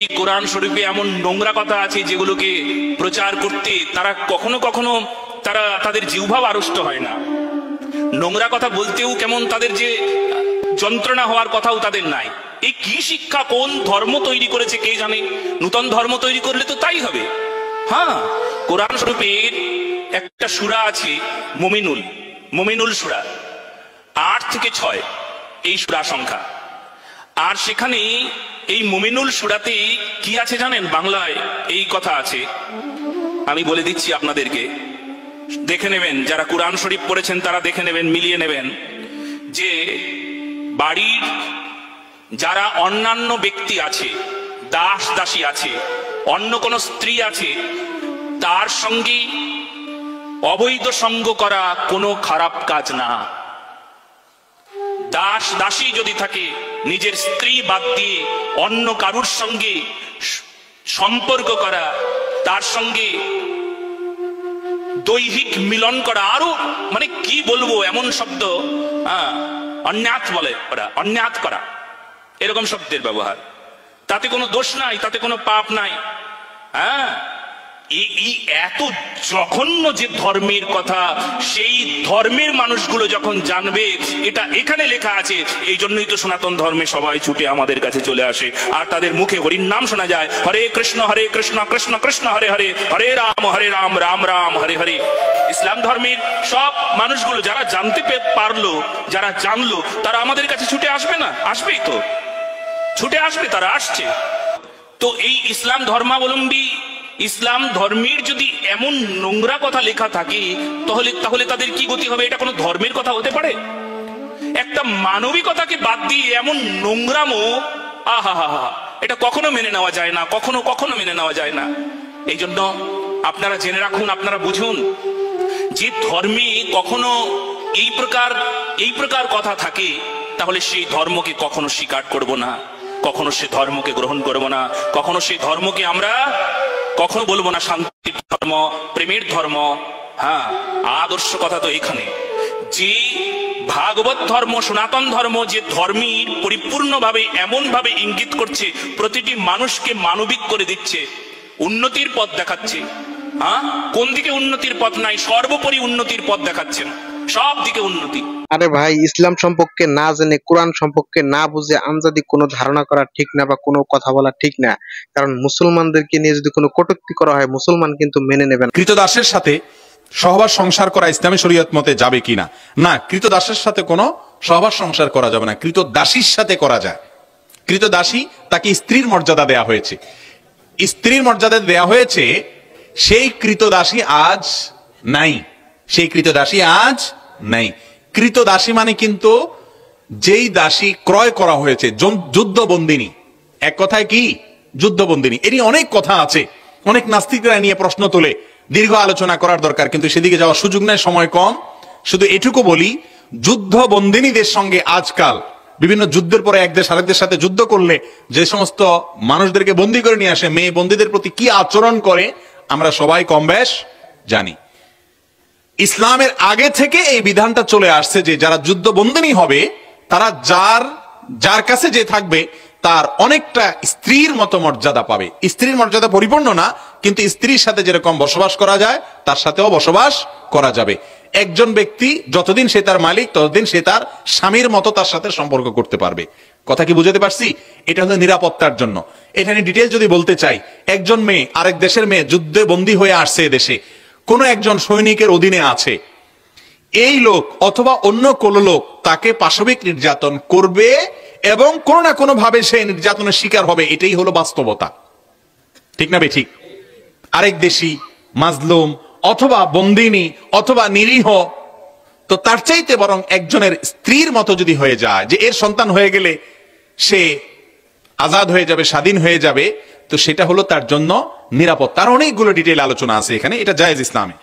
কোরআন শরীফে এমন নোংরা কথা আছে যেগুলোকে প্রচার করতে তারা কখনো কখনো তাদের জিহ্বা আড়ষ্ট হয় না। নোংরা কথা বলতেও কেমন তাদের যে যন্ত্রণা হওয়ার কথাও তাদের নাই। এই কি শিক্ষা, কোন ধর্ম তৈরি করেছে কে জানে? নূতন ধর্ম তৈরি করলে তো তাই হবে। হ্যাঁ, কোরআন শরীফের একটা সূরা আছে মুমিনুল সূরা, 8 থেকে 6 এই সূরা সংখ্যা। আর সেখানে এই মুমিনুল সূরাতে কি আছে জানেন? বাংলায় এই কথা আছে, আমি বলে দিচ্ছি আপনাদেরকে, দেখে নেবেন। যারা কোরআন শরীফ পড়েছেন তারা দেখে নেবেন, মিলিয়ে নেবেন যে বাড়ির যারা অন্যান্য ব্যক্তি আছে, দাস দাসী আছে, অন্য কোন স্ত্রী আছে, তার সঙ্গে অবৈধ সঙ্গ করা কোনো খারাপ কাজ না। দাস দাসী যদি থাকে, নিজের স্ত্রী বাদ দিয়ে অন্য কারুর সঙ্গে সম্পর্ক করা, তার সঙ্গে দৈহিক মিলন করা, আরো মানে কি বলবো এমন শব্দ, অন্যাত বলে ওরা, অন্যাত করা, এরকম শব্দের ব্যবহার, তাতে কোনো দোষ নাই, তাতে কোনো পাপ নাই। হ্যাঁ, এই এত জঘন্য যে ধর্মের কথা, সেই ধর্মের মানুষগুলো যখন জানবে এটা এখানে লেখা আছে, এই জন্যই তো সনাতন ধর্মে সবাই ছুটে আমাদের কাছে চলে আসে, আর তাদের মুখে হরির নাম শোনা যায়, হরে কৃষ্ণ কৃষ্ণ কৃষ্ণ হরে হরে, হরে রাম রাম রাম হরে হরে। ইসলাম ধর্মের সব মানুষগুলো যারা জানতে পারলো, যারা জানলো, তারা আমাদের কাছে ছুটে আসবে না? আসবেই তো, ছুটে আসবে, তারা আসছে তো। এই ইসলাম ধর্মাবলম্বী ইসলাম ধর্মের যদি এমন নোংরা কথা লেখা থাকে, তাহলে তাদের কি গতি হবে? এটা কোনো ধর্মের কথা হতে পারে? একটা মানবিকতাকে বাদ দিয়ে এমন নোংরামো, আহা, এটা কখনো মেনে নেওয়া যায় না, কখনো মেনে নেওয়া যায় না। এই জন্য আপনারা জেনে রাখুন, আপনারা বুঝুন, যে ধর্মে কখনো এই প্রকার কথা থাকে, তাহলে সেই ধর্মকে কখনো স্বীকার করব না, কখনো সে ধর্মকে গ্রহণ করব না, কখনো সেই ধর্মকে আমরা কখনো বলবো না শান্তির ধর্ম, প্রেমের ধর্ম। হ্যাঁ, আদর্শ কথা তো এখানে, যে ভাগবত ধর্ম, সনাতন ধর্ম, যে ধর্মের পরিপূর্ণভাবে এমন ভাবে ইঙ্গিত করছে, প্রতিটি মানুষকে মানবিক করে দিচ্ছে, উন্নতির পথ দেখাচ্ছে। হ্যাঁ, কোন দিকে উন্নতির পথ নাই? সর্বোপরি উন্নতির পথ দেখাচ্ছেন, সব দিকে উন্নতি। আরে ভাই, ইসলাম সম্পর্কে না জেনে, কোরআন সম্পর্কে না বুঝে আমজাদি কোনো ধারণা করা ঠিক না, বা কোনো কথা বলা ঠিক না। কারণ মুসলমানদেরকে নিয়ে যদি কোনো কটূক্তি করা হয়, মুসলমান কিন্তু মেনে নেবে না। কৃতদাসের সাথে সহবাস সংসার করা ইসলামী শরীয়ত মতে যাবে কিনা? না, কৃতদাসের সাথে কোনো সহবাস সংসার করা যাবে না, কৃতদাসীর সাথে করা যায়। কৃতদাসী, তাকে স্ত্রীর মর্যাদা দেয়া হয়েছে, স্ত্রীর মর্যাদা দেয়া হয়েছে। সেই কৃতদাসী আজ নাই, সেই কৃতদাসী আজ নাই। কৃতদাসী মানে কিন্তু যেই দাসী ক্রয় করা হয়েছে, যুদ্ধবন্দিনী। এক কথায় কি? যুদ্ধবন্দিনী। এরই অনেক কথা আছে, অনেক নাস্তিকরা নিয়ে প্রশ্ন তোলে, দীর্ঘ আলোচনা করার দরকার, কিন্তু সেদিকে যাওয়ার সুযোগ নেই, সময় কম। শুধু এটুকু বলি, যুদ্ধবন্দিনীদের সঙ্গে আজকাল বিভিন্ন যুদ্ধের পরে এক দেশ আরেক দেশের সাথে যুদ্ধ করলে যে সমস্ত মানুষদেরকে বন্দী করে নিয়ে আসে, মেয়ে বন্দীদের প্রতি কি আচরণ করে আমরা সবাই কম বেশ জানি। ইসলামের আগে থেকে এই বিধানটা চলে আসছে যে যারা যুদ্ধবন্দিনী হবে, তারা যার কাছে যে থাকবে তার অনেকটা স্ত্রীর মতো মর্যাদা পাবে। স্ত্রীর মর্যাদা পরিপূর্ণ না, কিন্তু স্ত্রীর সাথে যেরকম বসবাস করা যায়, তার সাথেও বসবাস করা যাবে। একজন ব্যক্তি যতদিন সে তার মালিক, ততদিন সে তার স্বামীর মতো তার সাথে সম্পর্ক করতে পারবে। কথা কি বুঝতে পারছি? এটা হলো নিরাপত্তার জন্য। এখানে ডিটেইলস যদি বলতে চাই, একজন মেয়ে আরেক দেশের মেয়ে যুদ্ধে বন্দী হয়ে আসছে দেশে, কোন একজন সৈনিকের অধীনে আছে, এই লোক অথবা অন্য কোন লোক তাকে পাশবিক নির্যাতন করবে এবং কোনো না কোনো ভাবে সে নির্যাতনের শিকার হবে। এটাই হলো বাস্তবতা, ঠিক না ঠিক? আরেক দেশি মাজলুম অথবা বন্দিনী অথবা নিরীহ, তো তার চাইতে বরং একজনের স্ত্রীর মতো যদি হয়ে যায়, যে এর সন্তান হয়ে গেলে সে আজাদ হয়ে যাবে, স্বাধীন হয়ে যাবে, তো সেটা হলো তার জন্য নিরাপত্তা। আর অনেকগুলো ডিটেইল আলোচনা আছে এখানে, এটা জায়েজ ইসলামে।